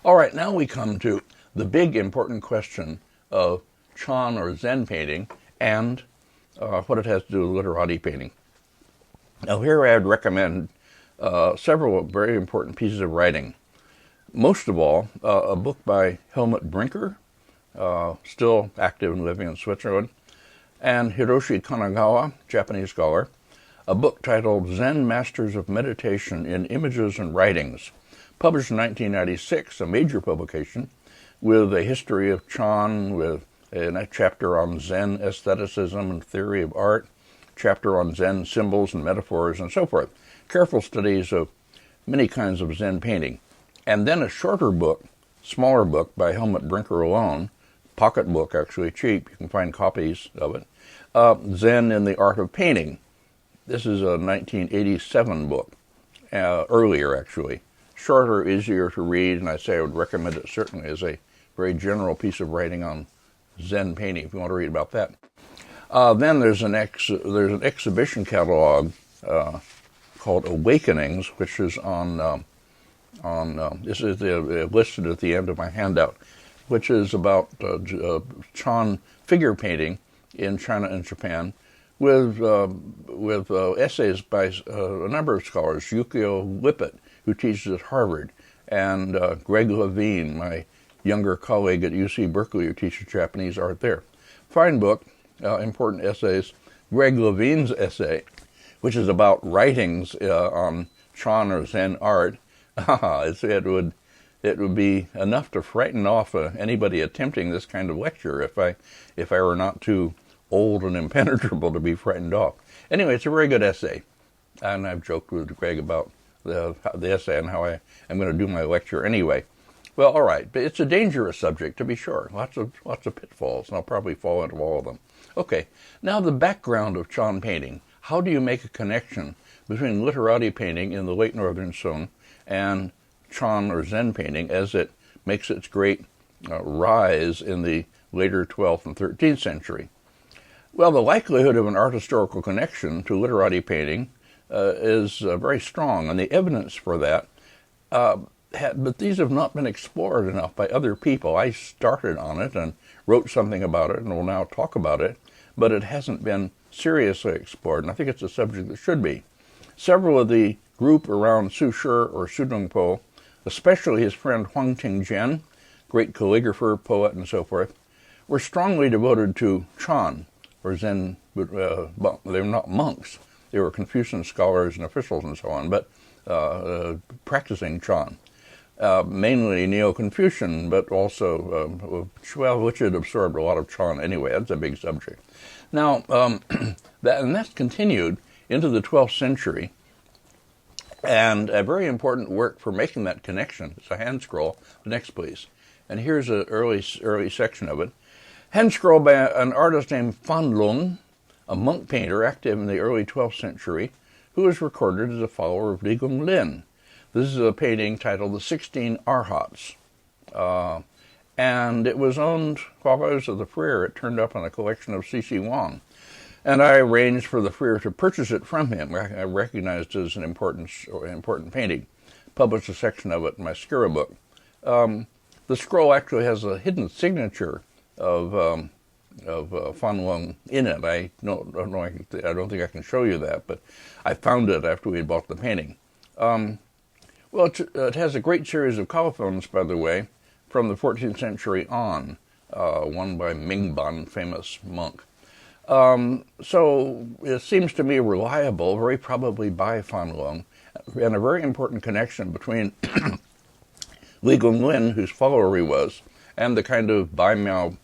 All right, now we come to the big important question of Chan or Zen painting and what it has to do with literati painting. Now here I would recommend several very important pieces of writing. Most of all, a book by Helmut Brinker, still active and living in Switzerland, and Hiroshi Kanagawa, Japanese scholar, a book titled Zen Masters of Meditation in Images and Writings, published in 1996, a major publication, with a history of Chan, with a chapter on Zen aestheticism and theory of art, chapter on Zen symbols and metaphors, and so forth. Careful studies of many kinds of Zen painting. And then a shorter book, smaller book by Helmut Brinker alone, pocket book, actually cheap, you can find copies of it, Zen in the Art of Painting. This is a 1987 book, earlier actually. Shorter, easier to read, and I say I would recommend it certainly as a very general piece of writing on Zen painting, if you want to read about that. Then there's an exhibition catalog called Awakenings, which is this is listed at the end of my handout, which is about Chan figure painting in China and Japan, with essays by a number of scholars, Yukio Lippert, who teaches at Harvard, and Greg Levine, my younger colleague at UC Berkeley, who teaches Japanese art there. Fine book, important essays. Greg Levine's essay, which is about writings on Chan or Zen art, it would be enough to frighten off anybody attempting this kind of lecture if I were not too old and impenetrable to be frightened off. Anyway, it's a very good essay, and I've joked with Greg about the essay and how I am going to do my lecture anyway. Well, all right, but it's a dangerous subject, to be sure. Lots of pitfalls, and I'll probably fall into all of them. Okay, now the background of Chan painting. How do you make a connection between literati painting in the late Northern Song and Chan or Zen painting as it makes its great rise in the later 12th and 13th century? Well, the likelihood of an art historical connection to literati painting is very strong, and the evidence for that, but these have not been explored enough by other people. I started on it and wrote something about it and will now talk about it, but it hasn't been seriously explored, and I think it's a subject that should be. Several of the group around Su Shi or Su Dongpo, especially his friend Huang Tingjian, great calligrapher, poet, and so forth, were strongly devoted to Chan, or Zen. They were not monks. They were Confucian scholars and officials and so on, but practicing Chan. Mainly Neo-Confucian, but also, which had absorbed a lot of Chan anyway. That's a big subject. Now, that's continued into the 12th century, and a very important work for making that connection. It's a hand scroll. Next, please. And here's an early section of it. Hand scroll by an artist named Fan Lung, a monk painter active in the early 12th century, who is recorded as a follower of Li Gonglin. This is a painting titled The 16 Arhats. And it was owned while I was at the Freer. It turned up on a collection of C.C. Wang. And I arranged for the Freer to purchase it from him. I recognized it as an important painting. Published a section of it in my Skira book. The scroll actually has a hidden signature of Fan Lung in it. I don't think I can show you that, but I found it after we had bought the painting. Well, it has a great series of colophons, by the way, from the 14th century on, one by Mingban, famous monk. So it seems to me reliable, very probably by Fan Lung, and a very important connection between Li Gonglin, whose follower he was, and the kind of Baimiao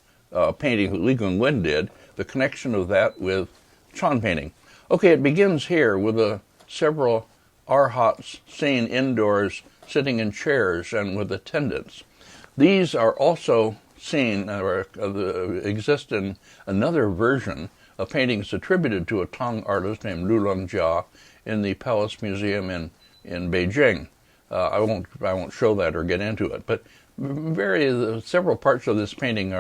painting that Li Gonglin did, the connection of that with Chan painting. Okay, it begins here with several Arhats seen indoors, sitting in chairs and with attendants. These are also seen, or exist in another version of paintings attributed to a Tang artist named Lu Longjia in the Palace Museum in Beijing. I won't show that or get into it, but several parts of this painting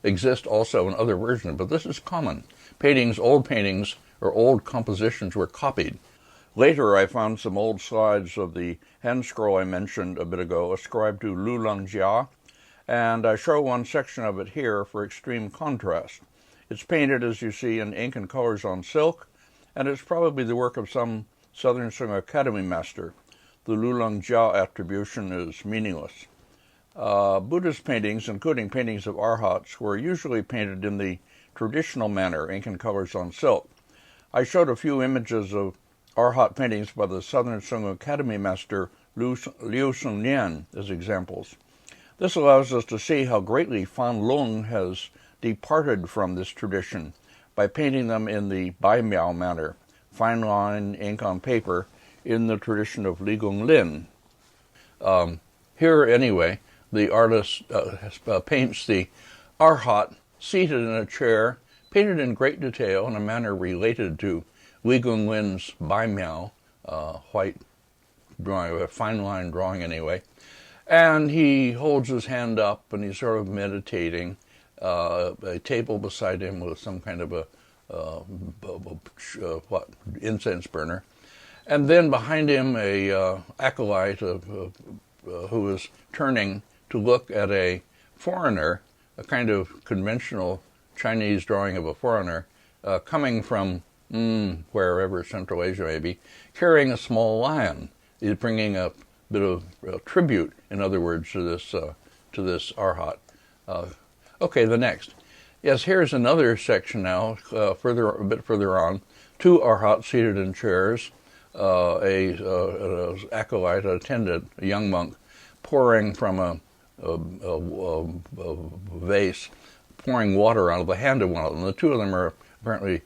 exist also in other versions, but this is common. Old paintings or old compositions were copied. Later, I found some old slides of the hand scroll I mentioned a bit ago, ascribed to Lu Langjia, and I show one section of it here for extreme contrast. It's painted, as you see, in ink and colors on silk, and it's probably the work of some Southern Sung Academy master. The Lu Langjia attribution is meaningless. Buddhist paintings, including paintings of Arhats, were usually painted in the traditional manner, ink and colors on silk. I showed a few images of Arhat paintings by the Southern Sung Academy master Liu Sunnian as examples. This allows us to see how greatly Fan Lung has departed from this tradition by painting them in the Bai Miao manner, fine line ink on paper, in the tradition of Li Gong Lin. Here, anyway, the artist paints the Arhat seated in a chair, painted in great detail in a manner related to Li Gong Lin's Bai Miao, white drawing, a fine line drawing anyway. And he holds his hand up and he's sort of meditating, a table beside him with some kind of incense burner. And then behind him, a acolyte who is turning to look at a foreigner, a kind of conventional Chinese drawing of a foreigner, coming from wherever, Central Asia maybe, carrying a small lion. He's bringing a bit of tribute, in other words, to this Arhat. Okay, the next. Yes, here's another section now, a bit further on. Two Arhats seated in chairs, an acolyte, an attendant, a young monk, pouring from a vase, pouring water out of the hand of one of them. The two of them are apparently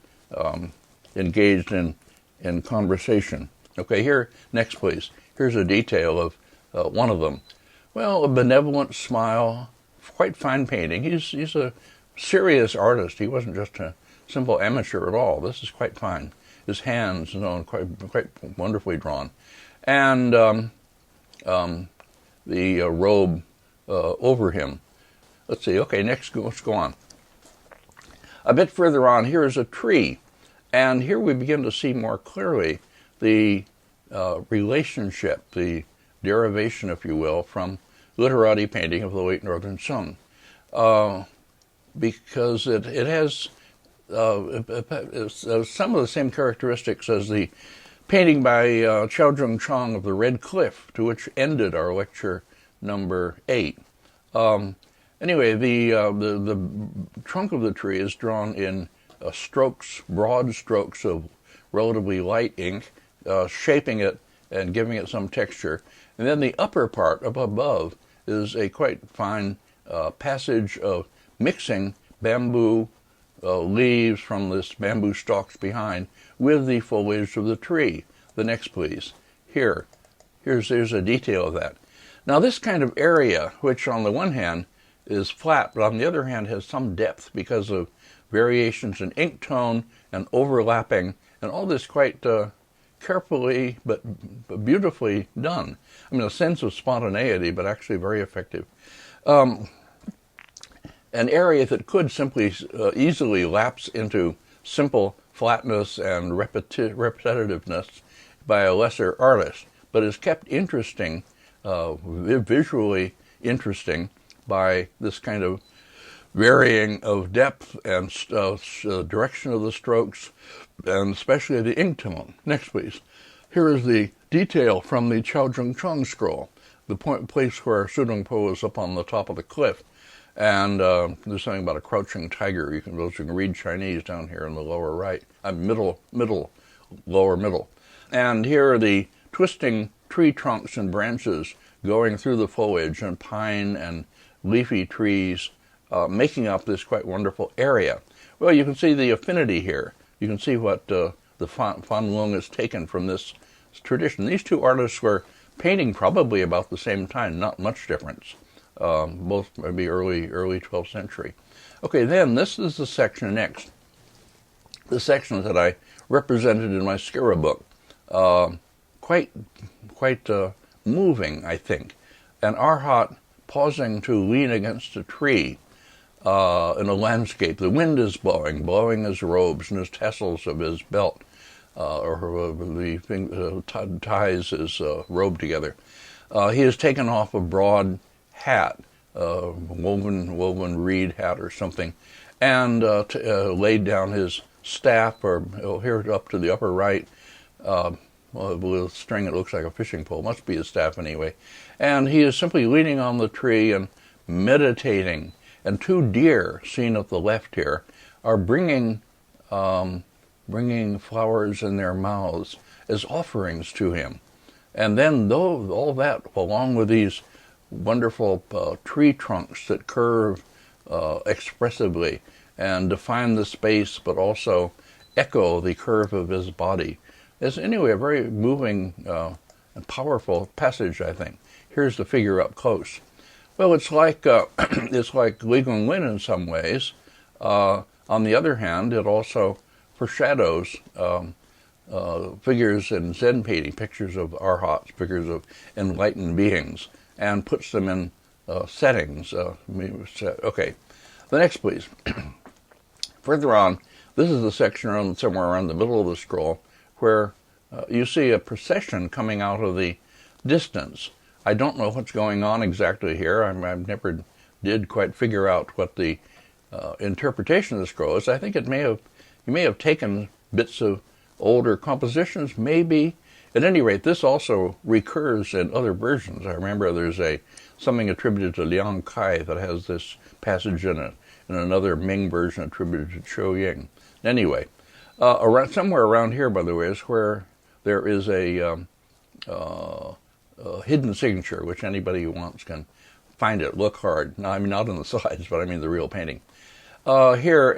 engaged in conversation. Okay, here, next please. Here's a detail of one of them. Well, a benevolent smile, quite fine painting. He's a serious artist. He wasn't just a simple amateur at all. This is quite fine. His hands, quite wonderfully drawn. And the robe over him. Let's see. Okay, next, let's go on. A bit further on, here is a tree. And here we begin to see more clearly the relationship, the derivation, if you will, from literati painting of the late Northern Sung. Because it has some of the same characteristics as the painting by Qiaozheng Chang of the Red Cliff, to which ended our lecture number 8. Anyway, the trunk of the tree is drawn in broad strokes of relatively light ink, shaping it and giving it some texture. And then the upper part up above is a quite fine passage of mixing bamboo leaves from this bamboo stalks behind with the foliage of the tree. The next, please. Here's a detail of that. Now, this kind of area, which on the one hand is flat, but on the other hand has some depth because of variations in ink tone and overlapping, and all this quite carefully but beautifully done. I mean, a sense of spontaneity, but actually very effective. An area that could simply easily lapse into simple flatness and repetitiveness by a lesser artist, but is kept interesting, visually interesting, by this kind of varying of depth and direction of the strokes, and especially the ink tone. Next, please. Here is the detail from the Qiaozheng Chang scroll, the place where Sudong Po is up on the top of the cliff. And there's something about a crouching tiger. Those who can read Chinese down here in the lower right, lower middle. And here are the twisting tree trunks and branches going through the foliage, and pine and leafy trees making up this quite wonderful area. Well, you can see the affinity here. You can see what the Fan Lung has taken from this tradition. These two artists were painting probably about the same time, not much difference. Both maybe early 12th century. Okay, then this is the section next. The section that I represented in my Skira book. Quite moving, I think. An Arhat pausing to lean against a tree in a landscape. The wind is blowing his robes and his tassels of his belt. or the thing ties his robe together. He has taken off a broad hat, woven reed hat or something, and laid down his staff, or here up to the upper right, with a string that looks like a fishing pole. Must be his staff anyway. And he is simply leaning on the tree and meditating. And two deer, seen at the left here, are bringing flowers in their mouths as offerings to him. And then all that, along with these wonderful tree trunks that curve expressively and define the space, but also echo the curve of his body, is anyway a very moving and powerful passage, I think. Here's the figure up close. Well, it's like it's like Li Gong Lin in some ways. On the other hand, it also foreshadows figures in Zen painting, pictures of Arhats, figures of enlightened beings, and puts them in settings. Okay, the next, please. Further on, this is the section somewhere around the middle of the scroll where you see a procession coming out of the distance. I don't know what's going on exactly here. I never did quite figure out what the interpretation of the scroll is. I think you may have taken bits of older compositions, maybe. At any rate, this also recurs in other versions. I remember there's something attributed to Liang Kai that has this passage in it, and another Ming version attributed to Chou Ying. Anyway, somewhere around here, by the way, is where there is a hidden signature, which anybody who wants can find it. Look hard. No, I mean not on the sides, but I mean the real painting. Here,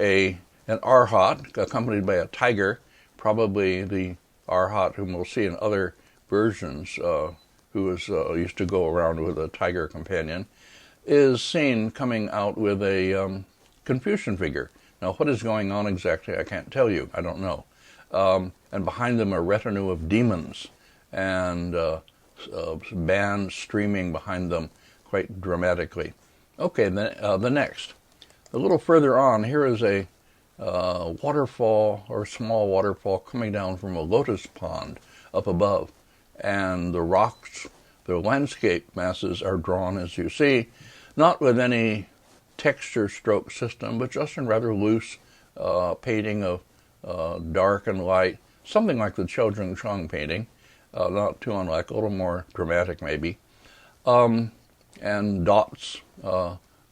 an Arhat accompanied by a tiger, probably the Arhat whom we'll see in other versions, who used to go around with a tiger companion, is seen coming out with a Confucian figure. Now, what is going on exactly, I can't tell you. I don't know. And behind them a retinue of demons, and bands streaming behind them quite dramatically. Okay, the next. A little further on, here is a waterfall, or small waterfall, coming down from a lotus pond up above. And the rocks, the landscape masses are drawn, as you see, not with any texture stroke system, but just in rather loose painting of dark and light, something like the Qiao Zheng Chang painting, not too unlike, a little more dramatic maybe, and dots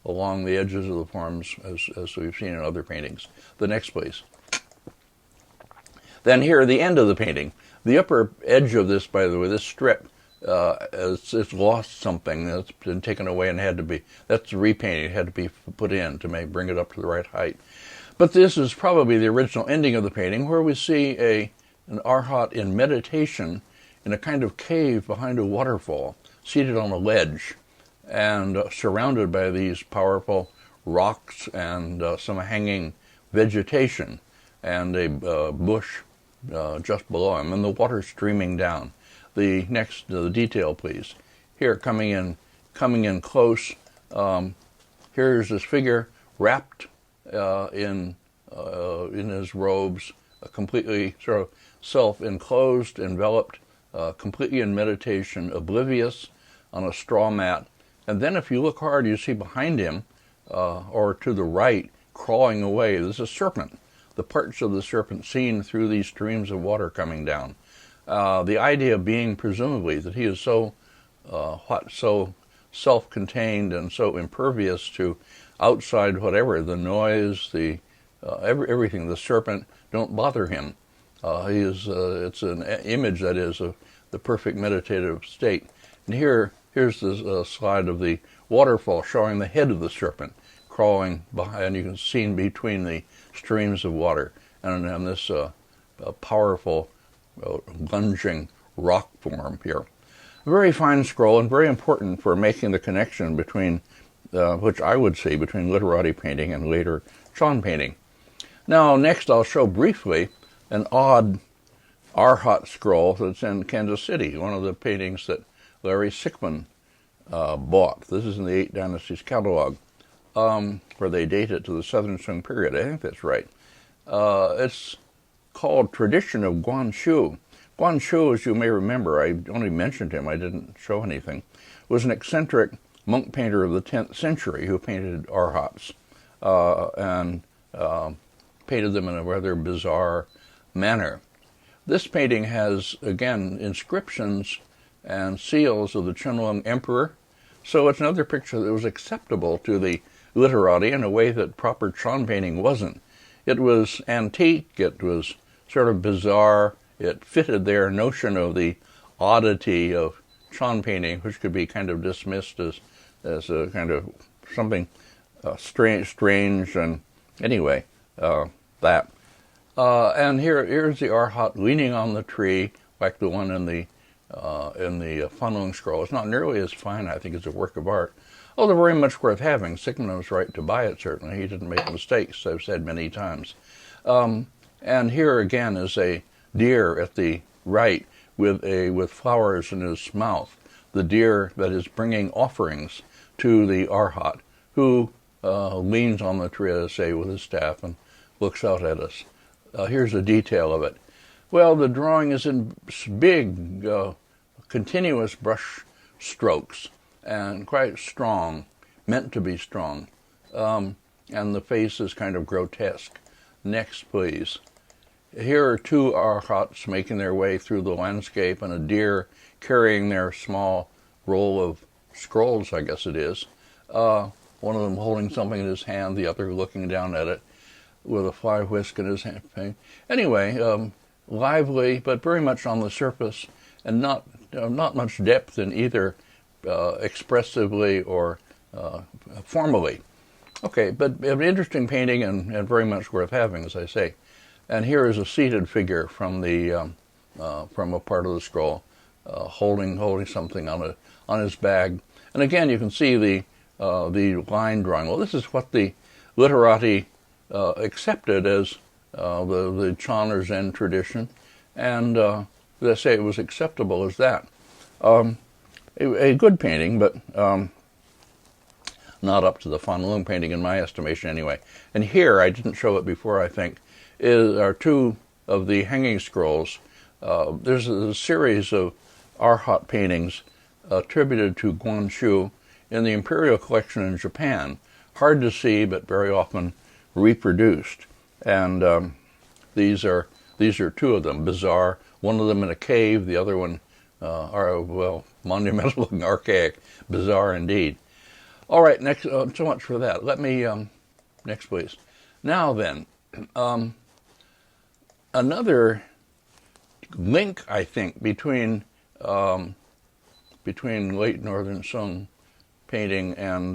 along the edges of the forms, as we've seen in other paintings. The next, please. Then here, the end of the painting. The upper edge of this, by the way, this strip, it's lost something that's been taken away and that's repainting. It had to be put in to bring it up to the right height. But this is probably the original ending of the painting, where we see an Arhat in meditation in a kind of cave behind a waterfall, seated on a ledge, and surrounded by these powerful rocks and some hanging vegetation, and a bush just below him, and the water streaming down. The next, the detail, please. Here, coming in close. Here's this figure wrapped in his robes, completely sort of self-enclosed, enveloped, completely in meditation, oblivious, on a straw mat. And then, if you look hard, you see behind him, or to the right, crawling away, there's a serpent. The parts of the serpent seen through these streams of water coming down. The idea being, presumably, that he is so self-contained and so impervious to outside whatever, the noise, everything, the serpent, don't bother him. It's an image, that is, of the perfect meditative state. And here's the slide of the waterfall showing the head of the serpent crawling behind, you can see between the streams of water, and this powerful lunging rock form here. A very fine scroll, and very important for making the connection between, which I would say, between literati painting and later Chan painting. Now, next I'll show briefly an odd Arhat scroll that's in Kansas City, one of the paintings that Larry Sickman bought. This is in the Eight Dynasties catalog, where they date it to the Southern Sung period. I think that's right. It's called tradition of Guanshu. Guanshu, as you may remember, I only mentioned him, I didn't show anything, was an eccentric monk painter of the 10th century who painted Arhats and painted them in a rather bizarre manner. This painting has, again, inscriptions and seals of the Qianlong Emperor, so it's another picture that was acceptable to the literati in a way that proper Chan painting wasn't. It was antique, it was sort of bizarre, it fitted their notion of the oddity of Chan painting, which could be kind of dismissed as a kind of something strange, and anyway, that. And here's the Arhat leaning on the tree, like the one in the Fanlung scroll. It's not nearly as fine, I think, as a work of art, although very much worth having. Sigmund was right to buy it, certainly. He didn't make mistakes, I've said many times. And here again is a deer at the right with flowers in his mouth, the deer that is bringing offerings to the Arhat, who leans on the tree, as I say, with his staff and looks out at us. Here's a detail of it. Well, the drawing is in big, continuous brush strokes, and quite strong, meant to be strong. And the face is kind of grotesque. Next, please. Here are two Arhats making their way through the landscape, and a deer carrying their small roll of scrolls, I guess it is. One of them holding something in his hand, the other looking down at it with a fly whisk in his hand. Anyway, lively, but very much on the surface, and not much depth in either expressively or formally. Okay, but an interesting painting and very much worth having, as I say. And here is a seated figure from a part of the scroll, holding something on his bag. And again, you can see the line drawing. Well, this is what the literati accepted as the Chan or Zen tradition, and as I say, it was acceptable as that. A good painting, but not up to the Fanlung painting in my estimation anyway. And here, I didn't show it before, I think, are two of the hanging scrolls. There's a series of Arhat paintings attributed to Guanshu in the Imperial Collection in Japan. Hard to see, but very often reproduced. And these are two of them, bizarre. One of them in a cave, the other one monumental and archaic, bizarre indeed. All right, next. So much for that. Let me next, please. Now then, another link, I think, between late Northern Song painting and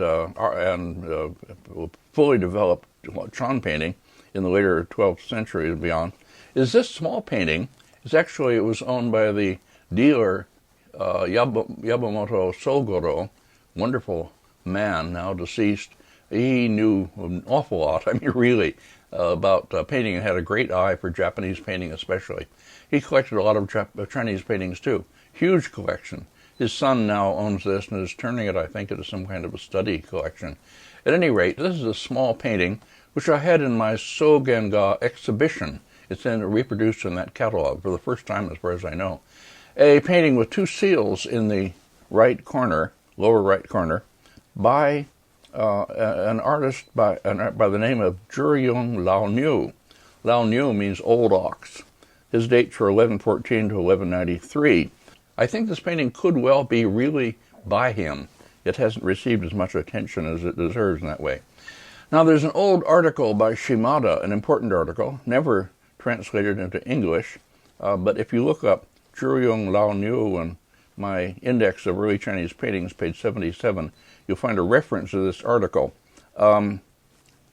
fully developed Chan painting in the later 12th century and beyond, is this small painting. It was owned by the dealer Yabumoto Sogoro, wonderful man, now deceased. He knew an awful lot, I mean really, about painting, and had a great eye for Japanese painting especially. He collected a lot of Chinese paintings too, huge collection. His son now owns this and is turning it, I think, into some kind of a study collection. At any rate, this is a small painting which I had in my Sogenga exhibition. It's then reproduced in that catalog for the first time, as far as I know. A painting with two seals in the right corner, lower right corner, by an artist by the name of Zhiyong Lao Niu. Lao Niu means old ox. His dates were 1114 to 1193. I think this painting could well be really by him. It hasn't received as much attention as it deserves in that way. Now, there's an old article by Shimada, an important article, never translated into English, but if you look up Zhiyong Lao Niu and my index of early Chinese paintings, page 77, you'll find a reference to this article. And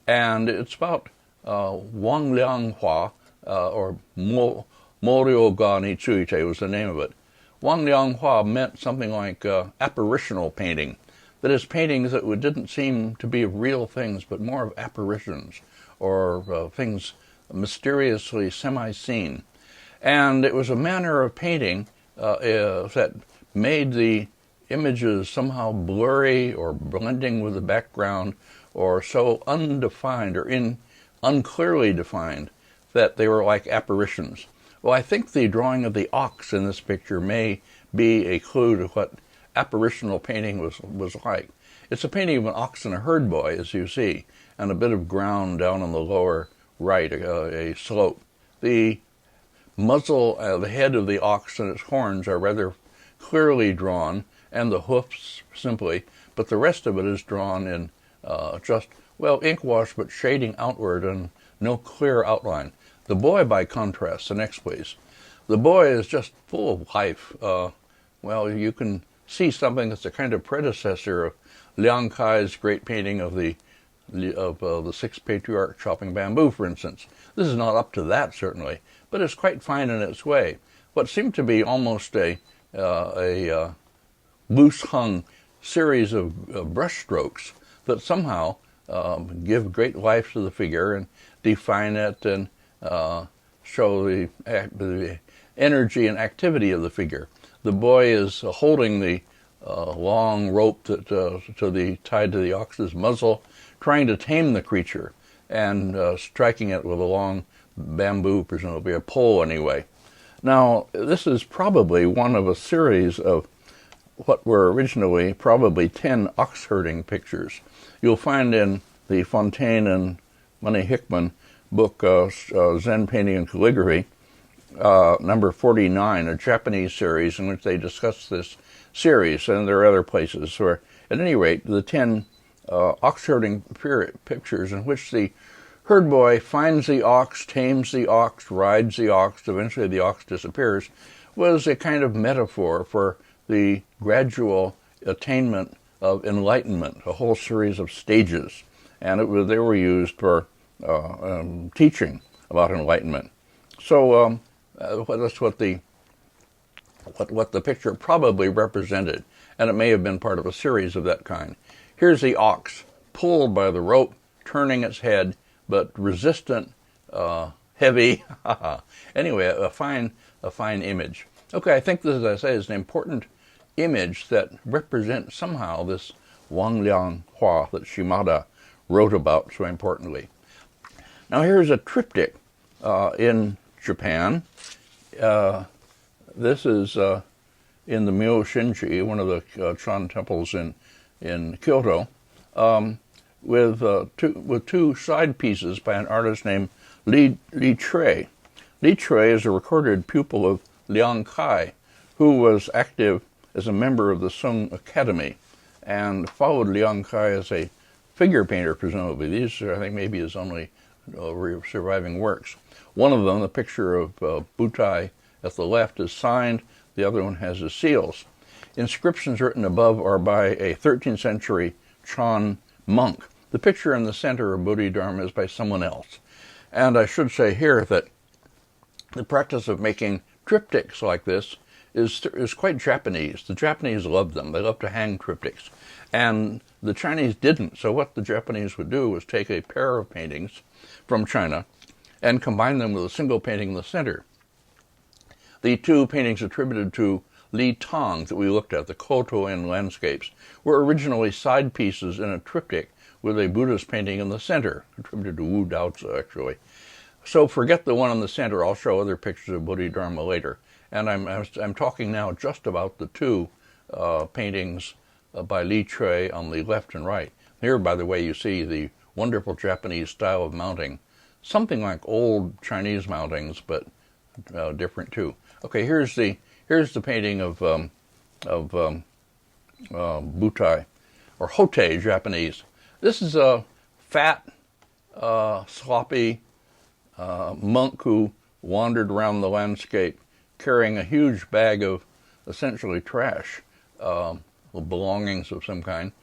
it's about Wang Lianghua, or Morio ga ni Tsuite was the name of it. Wang Lianghua meant something like apparitional painting. That is, paintings that didn't seem to be real things, but more of apparitions, or things mysteriously semi-seen. And it was a manner of painting that made the images somehow blurry or blending with the background, or so undefined or unclearly defined that they were like apparitions. Well, I think the drawing of the ox in this picture may be a clue to what apparitional painting was like. It's a painting of an ox and a herd boy, as you see, and a bit of ground down on the lower right, a slope. The muzzle, the head of the ox and its horns are rather clearly drawn, and the hoofs simply, but the rest of it is drawn in just, well, ink wash, but shading outward and no clear outline. The boy, by contrast, the next please. The boy is just full of life. Well, you can see something that's a kind of predecessor of Liang Kai's great painting of the sixth patriarch chopping bamboo, for instance. This is not up to that, certainly, but it's quite fine in its way. What seemed to be almost a loose-hung series of brush strokes that somehow give great life to the figure and define it and show the energy and activity of the figure. The boy is holding the long rope that tied to the ox's muzzle, trying to tame the creature and striking it with a long bamboo, presumably a pole anyway. Now, this is probably one of a series of what were originally probably 10 ox herding pictures. You'll find in the Fontaine and Money Hickman book, Zen Painting and Calligraphy, number 49, a Japanese series in which they discuss this series, and there are other places where, at any rate, the 10 ox herding pictures in which the herd boy finds the ox, tames the ox, rides the ox, eventually the ox disappears, was a kind of metaphor for the gradual attainment of enlightenment, a whole series of stages, and they were used for teaching about enlightenment. So that's what the picture probably represented, and it may have been part of a series of that kind. Here's the ox pulled by the rope, turning its head, but resistant, heavy. Anyway, a fine image. Okay, I think this, as I say, is an important image that represents somehow this Wang Liang Hua that Shimada wrote about so importantly. Now here's a triptych in Japan. This is in the Myo Shinji, one of the Chan temples in Kyoto, with two side pieces by an artist named Li Tre. Li Tre is a recorded pupil of Liang Kai, who was active as a member of the Sung Academy and followed Liang Kai as a figure painter, presumably. These are, I think, maybe his only surviving works. One of them, the picture of Butai at the left, is signed. The other one has his seals. Inscriptions written above are by a 13th century Chan monk. The picture in the center of Bodhidharma is by someone else. And I should say here that the practice of making triptychs like this is quite Japanese. The Japanese love them. They love to hang triptychs. And the Chinese didn't. So what the Japanese would do was take a pair of paintings from China and combine them with a single painting in the center. The two paintings attributed to Li Tong that we looked at, the Koto-in landscapes, were originally side pieces in a triptych with a Buddhist painting in the center, attributed to Wu Daozi, actually. So forget the one in the center. I'll show other pictures of Bodhidharma later. And I'm talking now just about the two paintings by Li Tre on the left and right. Here, by the way, you see the wonderful Japanese style of mounting, something like old Chinese mountings, but different too. Okay, here's the painting of Butai, or Hote, Japanese. This is a fat, sloppy monk who wandered around the landscape carrying a huge bag of essentially trash, belongings of some kind.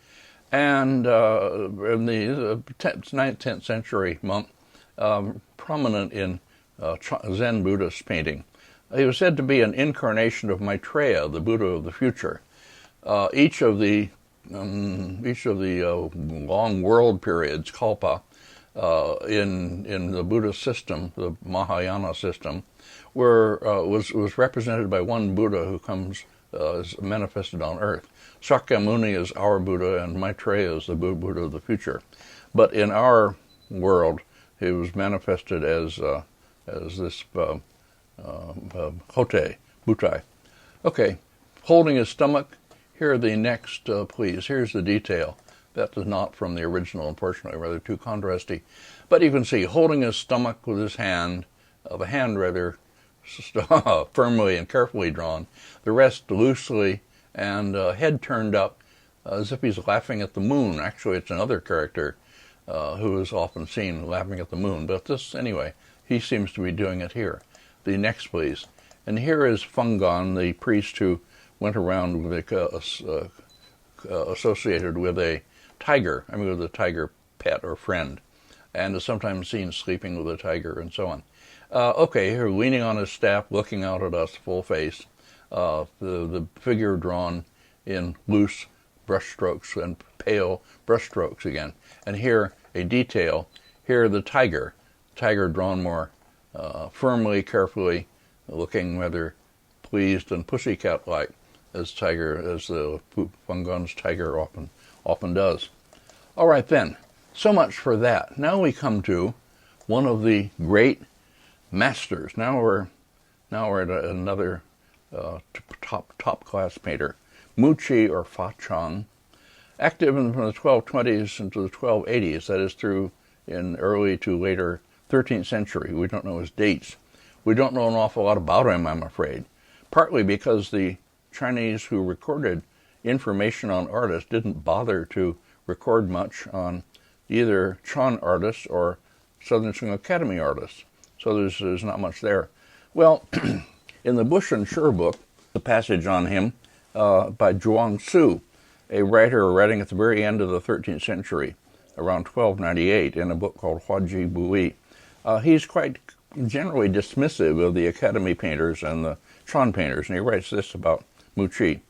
And in the 9th, 10th century monk, prominent in Zen Buddhist painting. He was said to be an incarnation of Maitreya, the Buddha of the future. Each of the long world periods, kalpa, in the Buddhist system, the Mahayana system, was represented by one Buddha who comes is manifested on earth. Shakyamuni is our Buddha, and Maitreya is the Buddha of the future. But in our world, he was manifested as as this Butai. Okay, holding his stomach. Here are the next, please. Here's the detail. That is not from the original, unfortunately, rather too contrasty. But you can see, holding his stomach with his hand, the hand rather firmly and carefully drawn, the rest loosely, and head turned up as if he's laughing at the moon. Actually, it's another character who is often seen laughing at the moon. But this, anyway, he seems to be doing it here. The next, please. And here is Fungon, the priest who went around with associated with a tiger, with a tiger pet or friend, and is sometimes seen sleeping with a tiger and so on. Okay, here, leaning on his staff, looking out at us, full face, the figure drawn in loose brushstrokes and pale brushstrokes again. And here, a detail, here the tiger drawn more firmly, carefully, looking rather pleased and pussycat-like, as the Fungon's tiger often does. All right then, so much for that. Now we come to one of the great masters. Now we're at another top class painter, Muqi or Fa Chang, active from the 1220s into the 1280s. That is through in early to later 13th century. We don't know his dates. We don't know an awful lot about him, I'm afraid, partly because the Chinese who recorded information on artists didn't bother to record much on either Chan artists or Southern Sung Academy artists. So there's not much there. Well, in the Bush and Sher book, the passage on him by Zhuang Su, a writer writing at the very end of the 13th century, around 1298, in a book called Huaji Bui. He's quite generally dismissive of the Academy painters and the Chan painters, and he writes this about Muqi.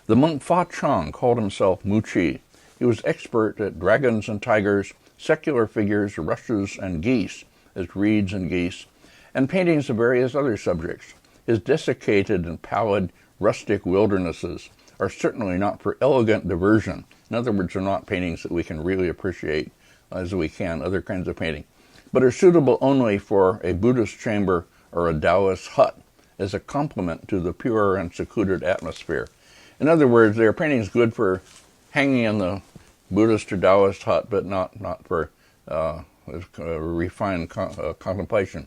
The monk Fa Chang called himself Muqi. He was expert at dragons and tigers, secular figures, rushes and geese, as reeds and geese, and paintings of various other subjects. His desiccated and pallid rustic wildernesses are certainly not for elegant diversion. In other words, they're not paintings that we can really appreciate as we can other kinds of painting, but are suitable only for a Buddhist chamber or a Taoist hut as a complement to the pure and secluded atmosphere. In other words, they are paintings good for hanging in the Buddhist or Taoist hut, but not for refined contemplation.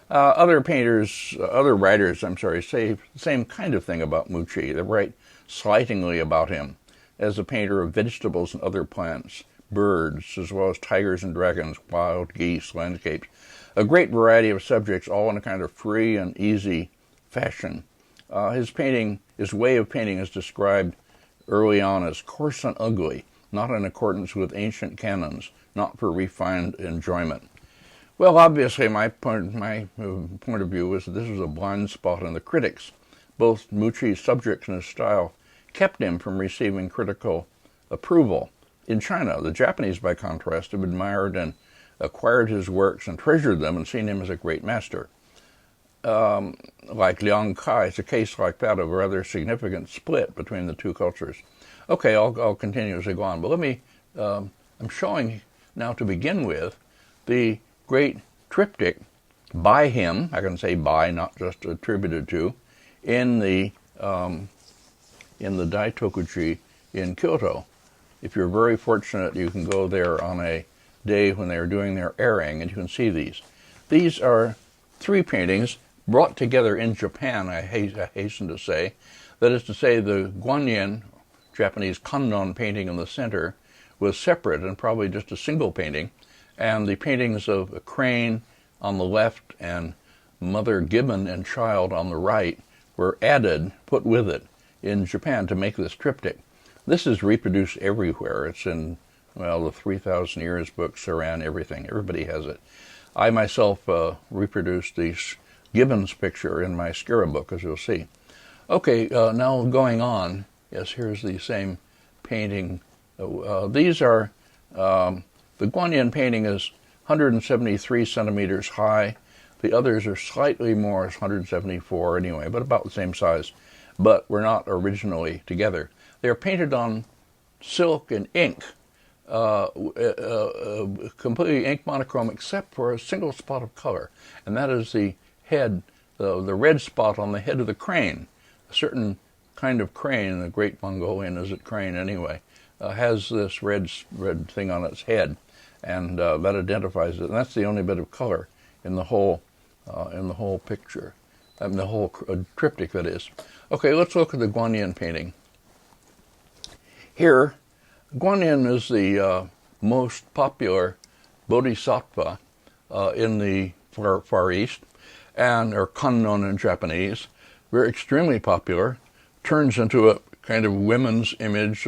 Other writers, say the same kind of thing about Muqi. They write slightingly about him as a painter of vegetables and other plants, birds, as well as tigers and dragons, wild geese, landscapes, a great variety of subjects, all in a kind of free and easy fashion. His way of painting is described early on as coarse and ugly, not in accordance with ancient canons, not for refined enjoyment. Well, obviously, my point of view is that this was a blind spot in the critics. Both Muqi's subjects and his style kept him from receiving critical approval. In China, the Japanese, by contrast, have admired and acquired his works and treasured them and seen him as a great master. Like Liang Kai, it's a case like that of a rather significant split between the two cultures. Okay, I'll continue as I go on, but I'm showing now to begin with the great triptych by him, I can say by, not just attributed to, in the Daitokuji in Kyoto. If you're very fortunate, you can go there on a day when they're doing their airing, and you can see these. These are three paintings brought together in Japan, I hasten to say. That is to say, the Guanyin, Japanese kannon painting in the center, was separate and probably just a single painting, and the paintings of a crane on the left and mother gibbon and child on the right were added, put with it, in Japan to make this triptych. This is reproduced everywhere. It's in, the 3,000 Years book, Saran, everything. Everybody has it. I myself reproduced the Gibbon's picture in my Skira book, as you'll see. Okay, now going on. Yes, here's the same painting. These are, the Guanyin painting is 173 centimeters high. The others are slightly more, it's 174 anyway, but about the same size. But were not originally together. They are painted on silk and ink. completely ink monochrome except for a single spot of color, and that is the head, the red spot on the head of the crane. A certain kind of crane, the Great Mongolian is a crane anyway, has this red thing on its head, and that identifies it. And that's the only bit of color in the whole picture, the whole triptych, that is. Okay, let's look at the Guanyin painting. Here, Guanyin is the most popular bodhisattva in the Far East, or kannon in Japanese. Very extremely popular. Turns into a kind of women's image,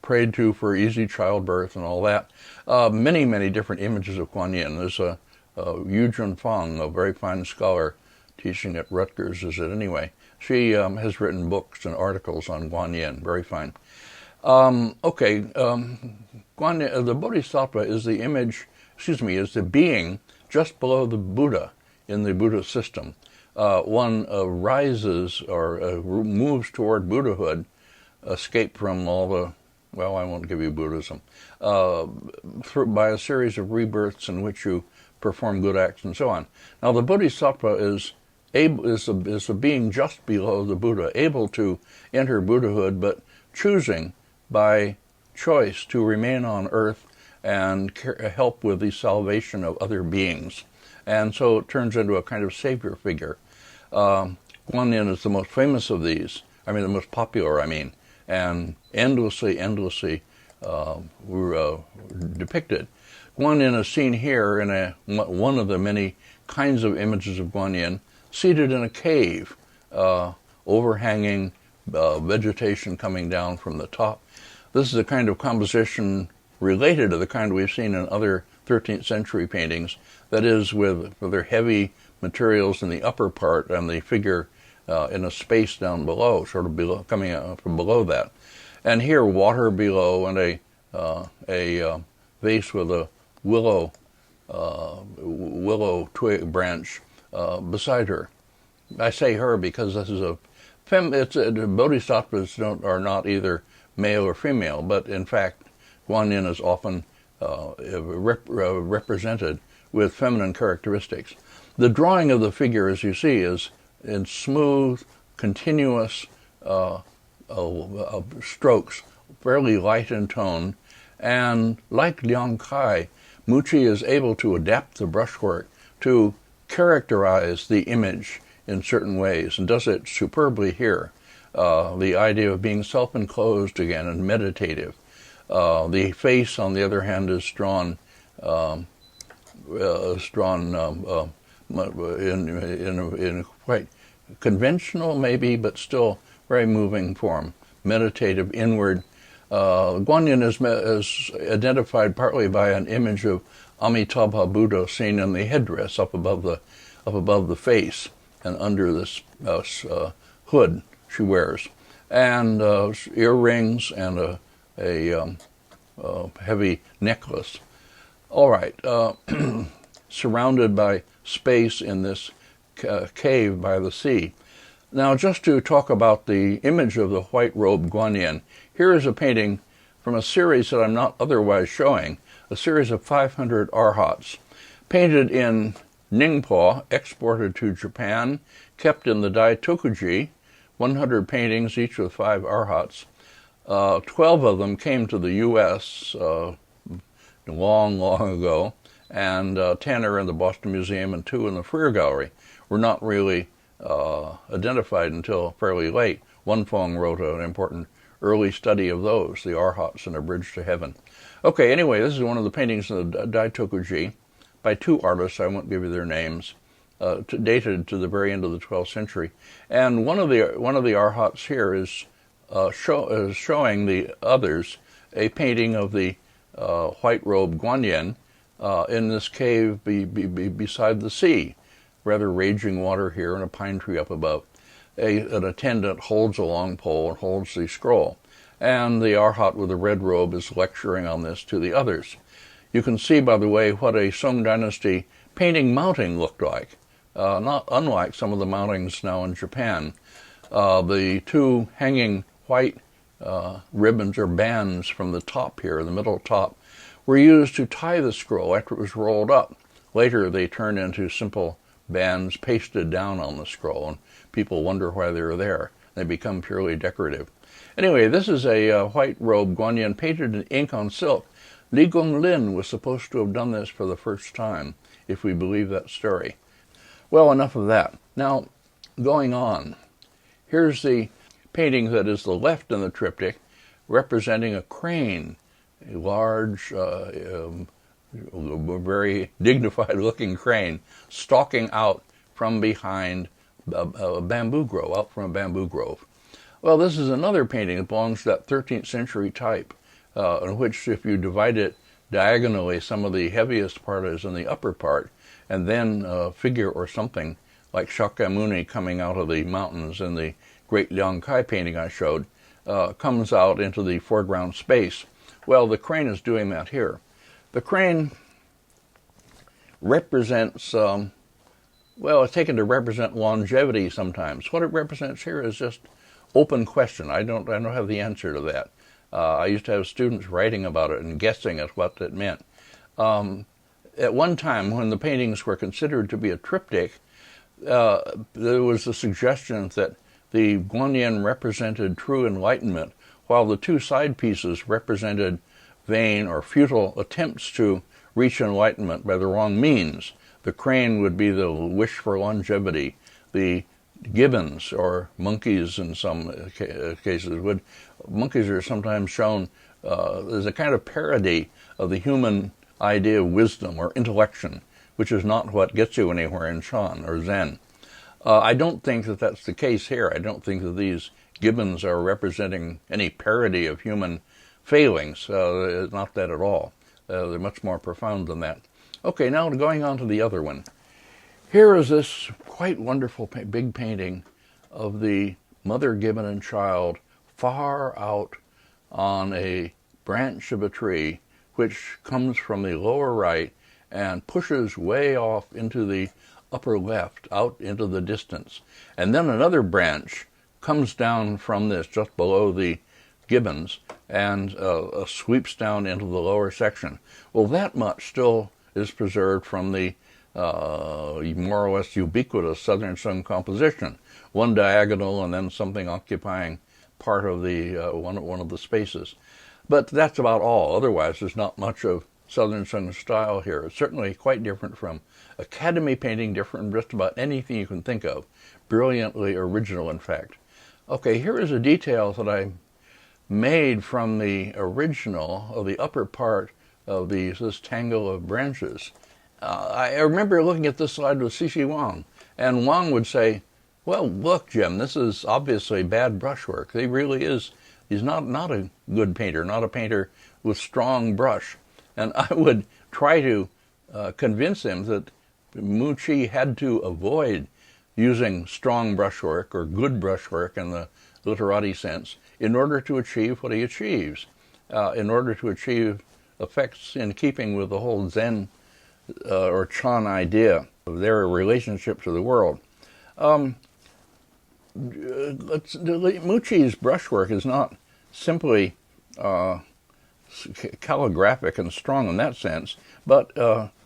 prayed to for easy childbirth and all that. Many, many different images of Guanyin. There's Yu Junfang, a very fine scholar, teaching at Rutgers, is it anyway? She has written books and articles on Guanyin. Very fine. Guanyin, the Bodhisattva is the image, is the being just below the Buddha in the Buddha system. One rises or moves toward Buddhahood, escape from all the, well, I won't give you Buddhism, by a series of rebirths in which you perform good acts and so on. Now, the Bodhisattva is a being just below the Buddha, able to enter Buddhahood, but choosing by choice to remain on earth and help with the salvation of other beings. And so it turns into a kind of savior figure. Guanyin is the most famous of these, the most popular, and endlessly depicted. Guanyin is seen here in one of the many kinds of images of Guanyin, seated in a cave, overhanging vegetation coming down from the top. This is a kind of composition related to the kind we've seen in other 13th century paintings, that is, with their heavy materials in the upper part and the figure in a space down below, sort of below, coming out from below that. And here, water below, and a vase with a willow twig branch beside her. I say her because this is bodhisattvas are not either male or female, but in fact, Guanyin is often represented with feminine characteristics. The drawing of the figure, as you see, is in smooth, continuous strokes, fairly light in tone, and like Liang Kai, Muqi is able to adapt the brushwork to characterize the image in certain ways, and does it superbly here. The idea of being self-enclosed again and meditative. The face, on the other hand, is drawn in quite conventional, maybe, but still very moving form. Meditative, inward. Guanyin is identified partly by an image of Amitabha Buddha seen in the headdress up above the face and under this hood she wears, and earrings and a heavy necklace. All right, surrounded by space in this cave by the sea. Now, just to talk about the image of the white-robed Guanyin, here is a painting from a series that I'm not otherwise showing, a series of 500 Arhats, painted in Ningpo, exported to Japan, kept in the Daitokuji, 100 paintings, each with 5 Arhats. 12 of them came to the U.S. Long ago, and 10 are in the Boston Museum and 2 in the Freer Gallery. Were not really identified until fairly late. Wunfeng wrote an important early study of those, the Arhats and A Bridge to Heaven. Okay, anyway, this is one of the paintings in the Daitokuji by 2 artists, I won't give you their names, dated to the very end of the 12th century. And one of the Arhats here is showing the others a painting of the white-robed Guanyin in this cave beside the sea. Rather raging water here and a pine tree up above. An attendant holds a long pole and holds the scroll. And the Arhat with the red robe is lecturing on this to the others. You can see, by the way, what a Song Dynasty painting mounting looked like. Not unlike some of the mountings now in Japan. The 2 hanging white ribbons or bands from the top here, the middle top, were used to tie the scroll after it was rolled up. Later they turned into simple bands pasted down on the scroll, and people wonder why they're there. They become purely decorative. Anyway, this is a white robe guanyin painted in ink on silk. Li Gonglin was supposed to have done this for the first time, if we believe that story. Well, enough of that. Now, going on, here's the painting that is the left in the triptych, representing a crane, a large, very dignified-looking crane, stalking out from behind a bamboo grove, out from a bamboo grove. Well, this is another painting that belongs to that 13th century type, in which if you divide it diagonally, some of the heaviest part is in the upper part, and then a figure or something like Shakyamuni coming out of the mountains in the Great Liangkai painting I showed, comes out into the foreground space. Well, the crane is doing that here. The crane represents, well, it's taken to represent longevity sometimes. What it represents here is just open question. I don't have the answer to that. I used to have students writing about it and guessing at what it meant. At one time, when the paintings were considered to be a triptych, there was the suggestion that the guanyin represented true enlightenment, while the two side pieces represented vain or futile attempts to reach enlightenment by the wrong means. The crane would be the wish for longevity. The gibbons, or monkeys in some cases, monkeys are sometimes shown as a kind of parody of the human idea of wisdom or intellection, which is not what gets you anywhere in Chan or Zen. I don't think that that's the case here. I don't think that these gibbons are representing any parody of human failings. Not that at all. They're much more profound than that. Okay, now going on to the other one. Here is this quite wonderful big painting of the mother gibbon and child far out on a branch of a tree, which comes from the lower right and pushes way off into the upper left, out into the distance. And then another branch comes down from this just below the gibbons and sweeps down into the lower section. Well, that much still is preserved from the more or less ubiquitous Southern Sung composition. One diagonal and then something occupying part of the one of the spaces. But that's about all. Otherwise, there's not much of Southern Sung style here. It's certainly quite different from Academy painting, different from just about anything you can think of. Brilliantly original, in fact. Okay, here is a detail that I made from the original of the upper part of this tangle of branches. I remember looking at this slide with Cixi Wang, and Wang would say, well, look, Jim, this is obviously bad brushwork. He really is. He's not a good painter, not a painter with strong brush. And I would try to convince him that Muqi had to avoid using strong brushwork or good brushwork in the literati sense in order to achieve what he achieves, in order to achieve effects in keeping with the whole Zen or Chan idea of their relationship to the world. Muqi's brushwork is not simply calligraphic and strong in that sense, but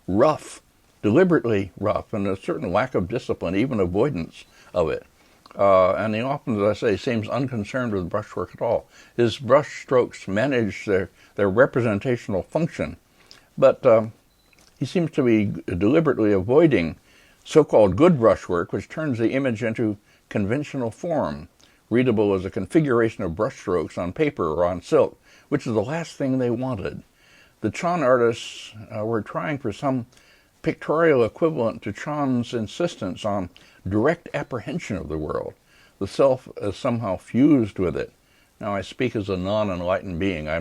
rough, deliberately rough, and a certain lack of discipline, even avoidance of it. And he often, as I say, seems unconcerned with brushwork at all. His brush strokes manage their representational function, but he seems to be deliberately avoiding so-called good brushwork, which turns the image into conventional form, readable as a configuration of brushstrokes on paper or on silk, which is the last thing they wanted. The Chan artists were trying for some pictorial equivalent to Chan's insistence on direct apprehension of the world. The self is somehow fused with it. Now, I speak as a non-enlightened being. I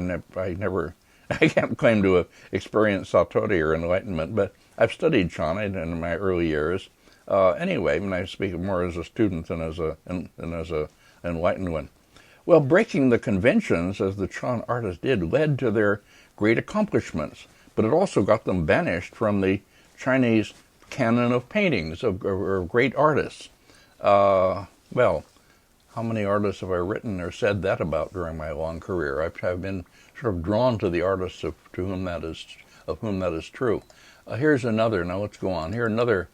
can't claim to have experienced satori or enlightenment, but I've studied Chan in my early years. Anyway, and I speak more as a student than as an enlightened one. Well, breaking the conventions, as the Chan artists did, led to their great accomplishments, but it also got them banished from the Chinese canon of paintings of great artists. Well, how many artists have I written or said that about during my long career? I've been sort of drawn to the artists of whom that is true. Here's another. Now let's go on. Here another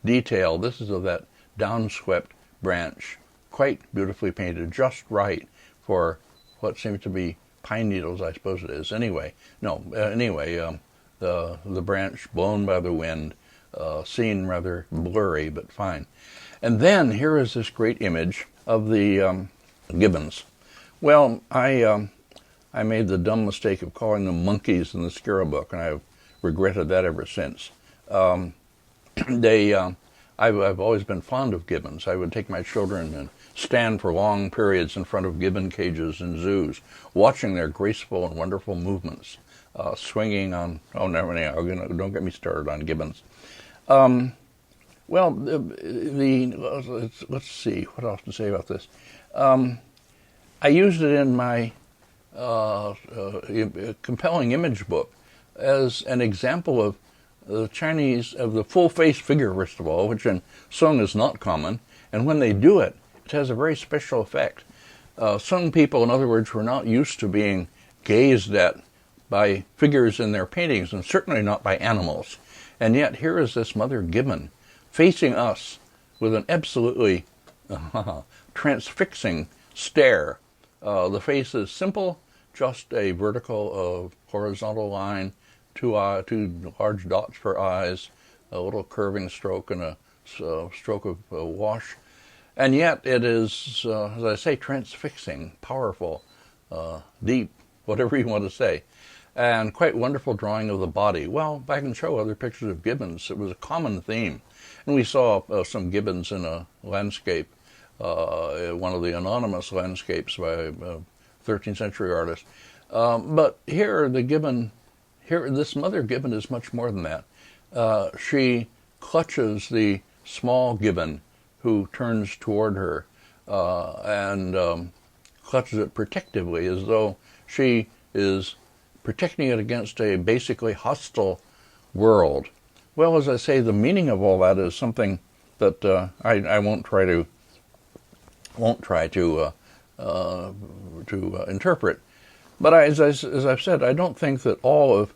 detail. This is of that downswept branch, quite beautifully painted, just right for what seems to be pine needles, I suppose it is. Anyway, the branch blown by the wind, seen rather blurry, but fine. And then here is this great image of the gibbons. Well, I made the dumb mistake of calling them monkeys in the Skira book, and I've regretted that ever since. I've always been fond of gibbons. I would take my children and stand for long periods in front of gibbon cages in zoos, watching their graceful and wonderful movements, swinging on. Oh, never mind. Don't get me started on gibbons. Well, let's see what else to say about this. I used it in my compelling image book as an example of the Chinese, of the full-face figure, first of all, which in Sung is not common, and when they do it, it has a very special effect. Sung people, in other words, were not used to being gazed at by figures in their paintings, and certainly not by animals. And yet, here is this mother gibbon facing us with an absolutely transfixing stare. The face is simple, just a vertical, horizontal line, two large dots for eyes, a little curving stroke, and a stroke of wash. And yet it is, as I say, transfixing, powerful, deep, whatever you want to say. And quite wonderful drawing of the body. Well, I can show other pictures of gibbons. It was a common theme. And we saw some gibbons in a landscape, one of the anonymous landscapes by a 13th century artist. But here, this mother gibbon is much more than that. She clutches the small gibbon who turns toward her and clutches it protectively, as though she is protecting it against a basically hostile world. Well, as I say, the meaning of all that is something that I won't try to interpret. But as I've said, I don't think that all of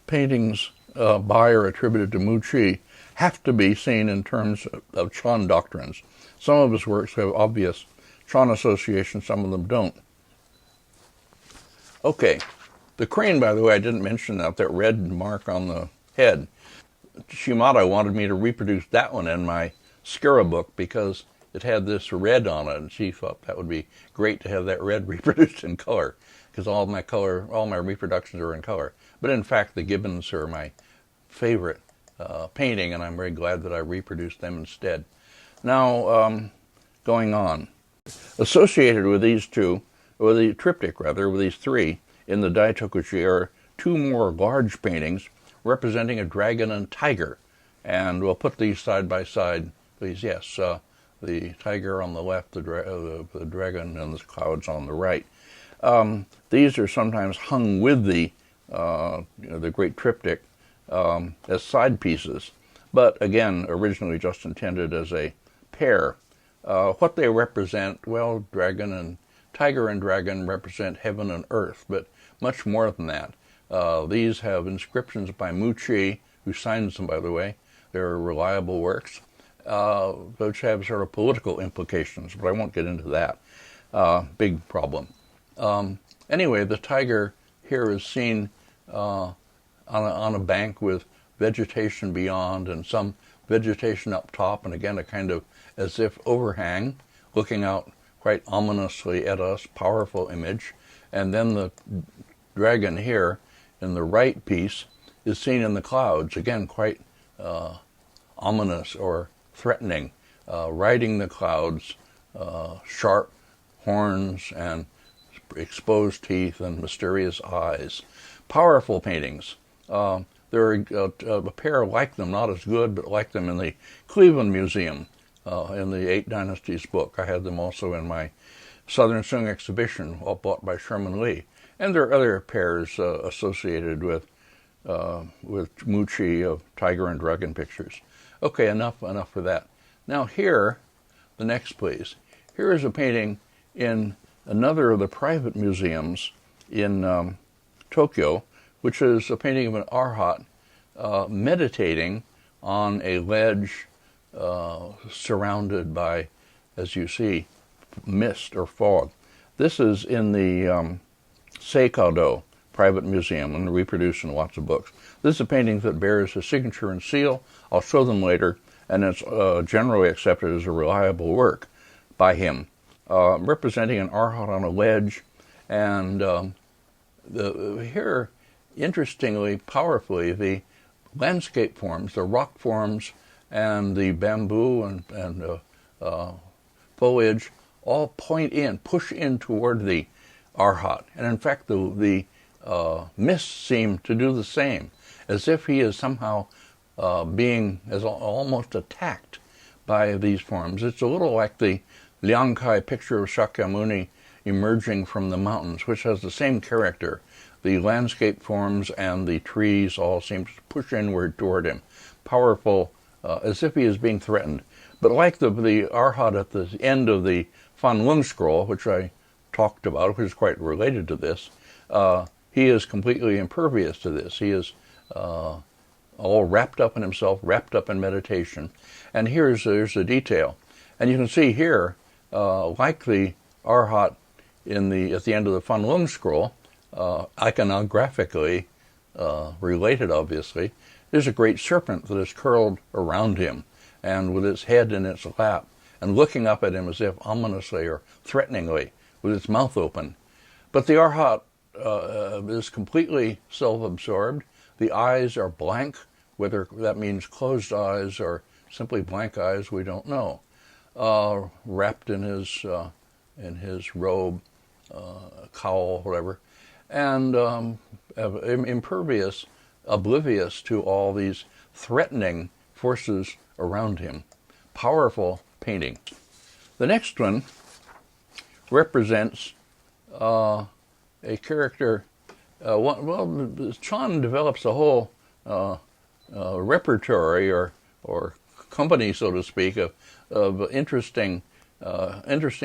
paintings by or attributed to Muqi have to be seen in terms of Chan doctrines. Some of his works have obvious Chan associations, some of them don't. Okay, the crane, by the way, I didn't mention that red mark on the head. Shimada wanted me to reproduce that one in my Skira book because it had this red on it, and she thought that would be great to have that red reproduced in color, because all my reproductions are in color. But in fact, the gibbons are my favorite painting, and I'm very glad that I reproduced them instead. Now, going on. Associated with these two, or the triptych rather, with these three, in the Daitokushi are two more large paintings representing a dragon and tiger. And we'll put these side by side, please. Yes, the tiger on the left, the dragon and the clouds on the right. These are sometimes hung with the great triptych as side pieces, but again, originally just intended as a pair. What they represent, well, tiger and dragon represent heaven and earth, but much more than that. These have inscriptions by Muqi, who signs them, by the way. They're reliable works, which have sort of political implications, but I won't get into that. Big problem. Anyway, the tiger here is seen on a bank with vegetation beyond and some vegetation up top, and again a kind of as if overhang, looking out quite ominously at us, powerful image. And then the dragon here in the right piece is seen in the clouds, again quite ominous or threatening, riding the clouds, sharp horns and exposed teeth and mysterious eyes. Powerful paintings. There are a pair like them, not as good, but like them in the Cleveland Museum in the Eight Dynasties book. I had them also in my Southern Sung exhibition, all bought by Sherman Lee. And there are other pairs associated with Muqi of tiger and dragon pictures. Okay, enough for that. Now here, the next please. here is a painting in another of the private museums in Tokyo, which is a painting of an Arhat meditating on a ledge surrounded by, as you see, mist or fog. This is in the Seikado private museum and reproduced in lots of books. This is a painting that bears his signature and seal. I'll show them later, and it's generally accepted as a reliable work by him, representing an Arhat on a ledge. And here, interestingly, powerfully, the landscape forms, the rock forms, and the bamboo and foliage all push in toward the Arhat. And in fact, the mists seem to do the same, as if he is somehow being almost attacked by these forms. It's a little like the Liangkai picture of Shakyamuni emerging from the mountains, which has the same character. The landscape forms and the trees all seem to push inward toward him, powerful, as if he is being threatened. But like the Arhat at the end of the Fan Lung scroll, which I talked about, which is quite related to this, he is completely impervious to this. He is all wrapped up in himself, wrapped up in meditation. And here's the detail. And you can see here, like the Arhat at the end of the Fan Lung scroll, iconographically related, obviously, there's a great serpent that is curled around him, and with its head in its lap, and looking up at him as if ominously or threateningly, with its mouth open. But the Arhat is completely self-absorbed. The eyes are blank. Whether that means closed eyes or simply blank eyes, we don't know. Wrapped in his robe, cowl, whatever, and impervious, oblivious to all these threatening forces around him. Powerful painting. The next one represents a character. Chan develops a whole repertory or company, so to speak, of interesting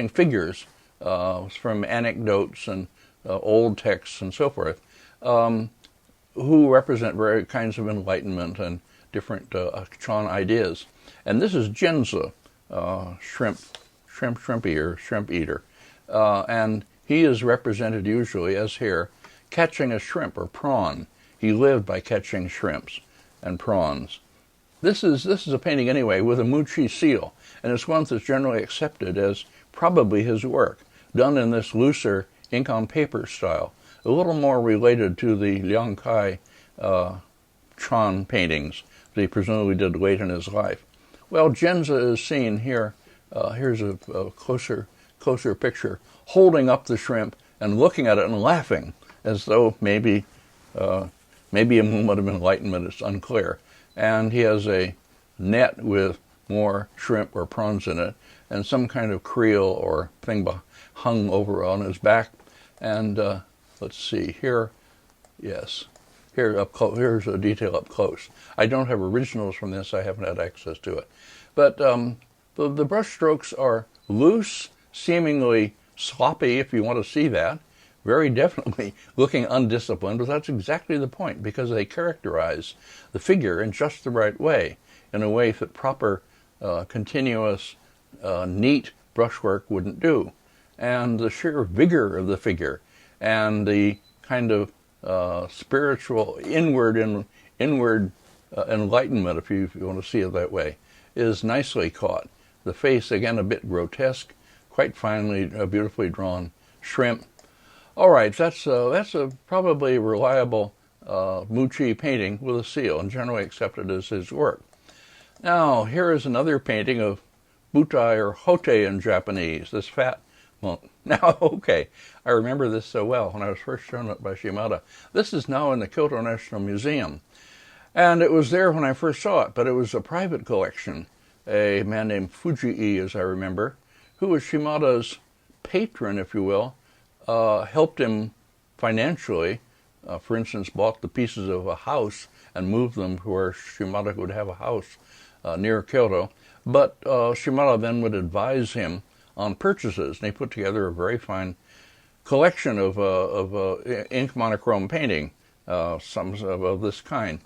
figures from anecdotes and old texts and so forth, who represent various kinds of enlightenment and different Chan ideas. And this is Genza, shrimp eater. And he is represented usually, as here, catching a shrimp or prawn. He lived by catching shrimps and prawns. This is a painting anyway with a Muqi seal, and it's one that's generally accepted as probably his work, done in this looser ink on paper style, a little more related to the Liangkai Chan paintings that he presumably did late in his life. Well, Genza is seen here. Here's a closer picture, holding up the shrimp and looking at it and laughing, as though maybe a moment of enlightenment. It's unclear. And he has a net with more shrimp or prawns in it, and some kind of creel or thing hung over on his back. And let's see here. Yes, here up close. Here's a detail up close. I don't have originals from this. I haven't had access to it. But the brush strokes are loose, seemingly sloppy, if you want to see that. Very definitely looking undisciplined, but that's exactly the point, because they characterize the figure in just the right way, in a way that proper, continuous, neat brushwork wouldn't do. And the sheer vigor of the figure and the kind of spiritual inward enlightenment, if you want to see it that way, is nicely caught. The face, again, a bit grotesque, quite finely, beautifully drawn shrimp. All right, that's a probably reliable Muqi painting with a seal, and generally accepted as his work. Now, here is another painting of Butai, or Hote in Japanese, this fat monk. Now, okay, I remember this so well when I was first shown it by Shimada. This is now in the Kyoto National Museum, and it was there when I first saw it, but it was a private collection. A man named Fujii, as I remember, who was Shimada's patron, if you will, helped him financially. For instance, bought the pieces of a house and moved them to where Shimada would have a house near Kyoto. But Shimada then would advise him on purchases. And he put together a very fine collection of ink monochrome painting, some of this kind.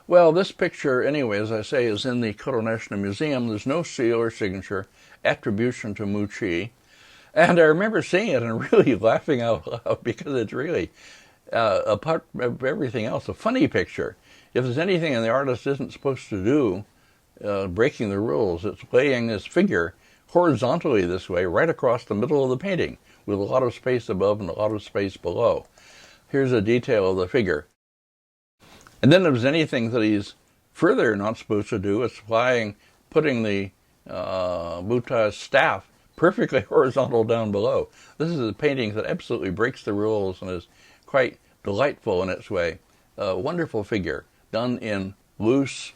Well, this picture, anyway, as I say, is in the Kyoto National Museum. There's no seal or signature, attribution to Muqi. And I remember seeing it and really laughing out loud because it's really, apart from everything else, a funny picture. If there's anything the artist isn't supposed to do, breaking the rules, it's laying this figure horizontally this way right across the middle of the painting with a lot of space above and a lot of space below. Here's a detail of the figure. And then if there's anything that he's further not supposed to do, it's putting the Buddha's staff perfectly horizontal down below. This is a painting that absolutely breaks the rules and is quite delightful in its way. A wonderful figure, done in loose,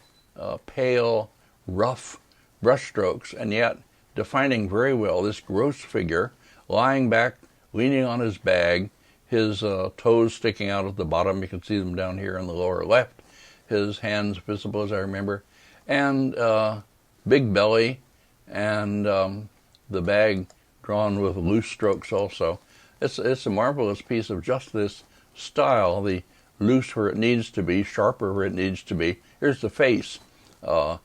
pale, rough brushstrokes, and yet defining very well this gross figure, lying back, leaning on his bag, his toes sticking out at the bottom. You can see them down here in the lower left. His hands visible, as I remember. And big belly, and the bag drawn with loose strokes also. It's a marvelous piece of just this style, the loose where it needs to be, sharper where it needs to be. Here's the face, the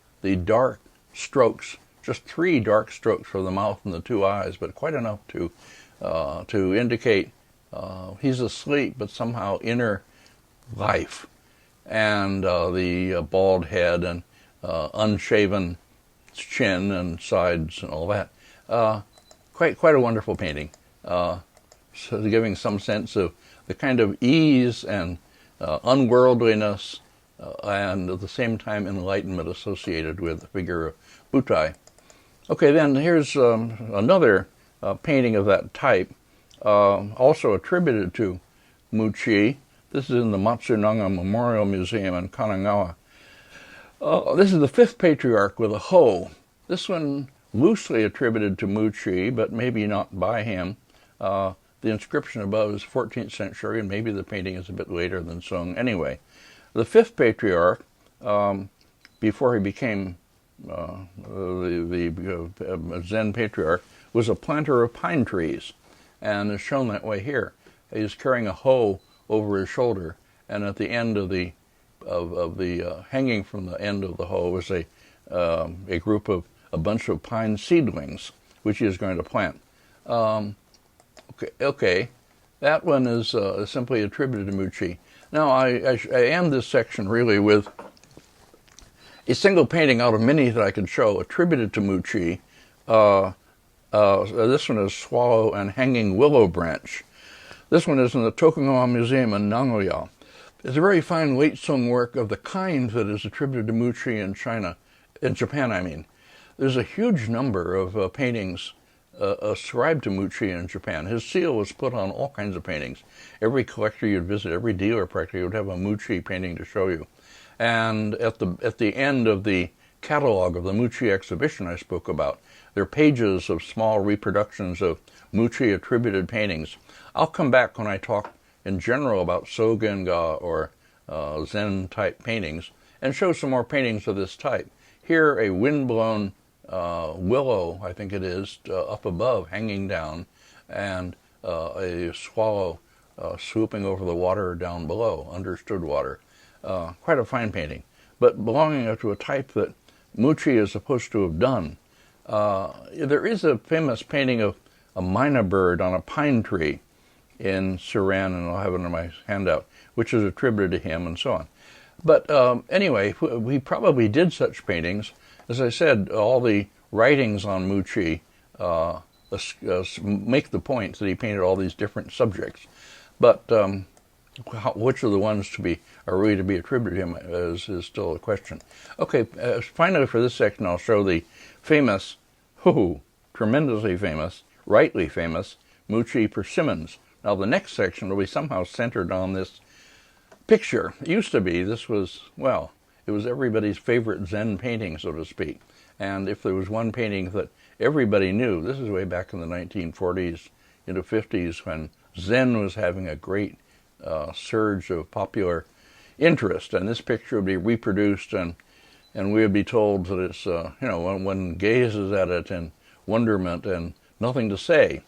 dark strokes, just 3 dark strokes for the mouth and the 2 eyes, but quite enough to indicate he's asleep, but somehow inner life. And the bald head and unshaven chin and sides and all that. Quite a wonderful painting. So giving some sense of the kind of ease and unworldliness and at the same time enlightenment associated with the figure of Buddha. Okay, then here's another painting of that type, also attributed to Muqi. This is in the Matsunaga Memorial Museum in Kanagawa. This is the 5th patriarch with a hoe. This one loosely attributed to Muqi, but maybe not by him. The inscription above is 14th century, and maybe the painting is a bit later than Sung. Anyway, the 5th patriarch, before he became the Zen patriarch, was a planter of pine trees, and is shown that way here. He's carrying a hoe over his shoulder, and at the end of the hanging from the end of the hoe was a bunch of pine seedlings, which he is going to plant. Okay, that one is simply attributed to Muqi. Now I end this section really with a single painting out of many that I could show attributed to Muqi. This one is Swallow and Hanging Willow Branch. This one is in the Tokugawa Museum in Nagoya. It's a very fine late Sung work of the kind that is attributed to Muqi in Japan, I mean. There's a huge number of paintings ascribed to Muqi in Japan. His seal was put on all kinds of paintings. Every collector you'd visit, every dealer practically would have a Muqi painting to show you. And at the end of the catalog of the Muqi exhibition I spoke about, there are pages of small reproductions of Muqi attributed paintings. I'll come back when I talk in general about Sogenga or Zen-type paintings and show some more paintings of this type. Here, a windblown willow, I think it is, up above, hanging down, and a swallow swooping over the water down below, understood water. Quite a fine painting, but belonging to a type that Muqi is supposed to have done. There is a famous painting of a myna bird on a pine tree in Suran, and I'll have it in my handout, which is attributed to him and so on. But anyway, we probably did such paintings. As I said, all the writings on Muqi make the point that he painted all these different subjects. But which are the ones are really to be attributed to him is still a question. Okay, finally for this section I'll show the famous, tremendously famous, rightly famous, Muqi persimmons. Now the next section will be somehow centered on this picture. It used to be, it was everybody's favorite Zen painting, so to speak. And if there was one painting that everybody knew, this is way back in the 1940s into 50s when Zen was having a great surge of popular interest, and this picture would be reproduced, and we would be told that it's, one gazes at it in wonderment and nothing to say.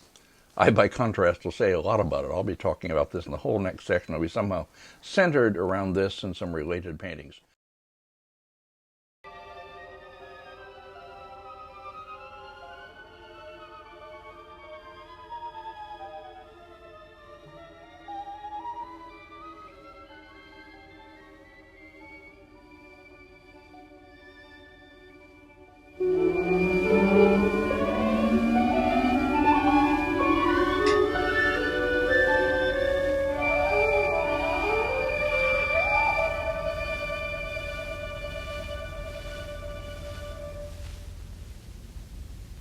I, by contrast, will say a lot about it. I'll be talking about this in the whole next section. It'll be somehow centered around this and some related paintings.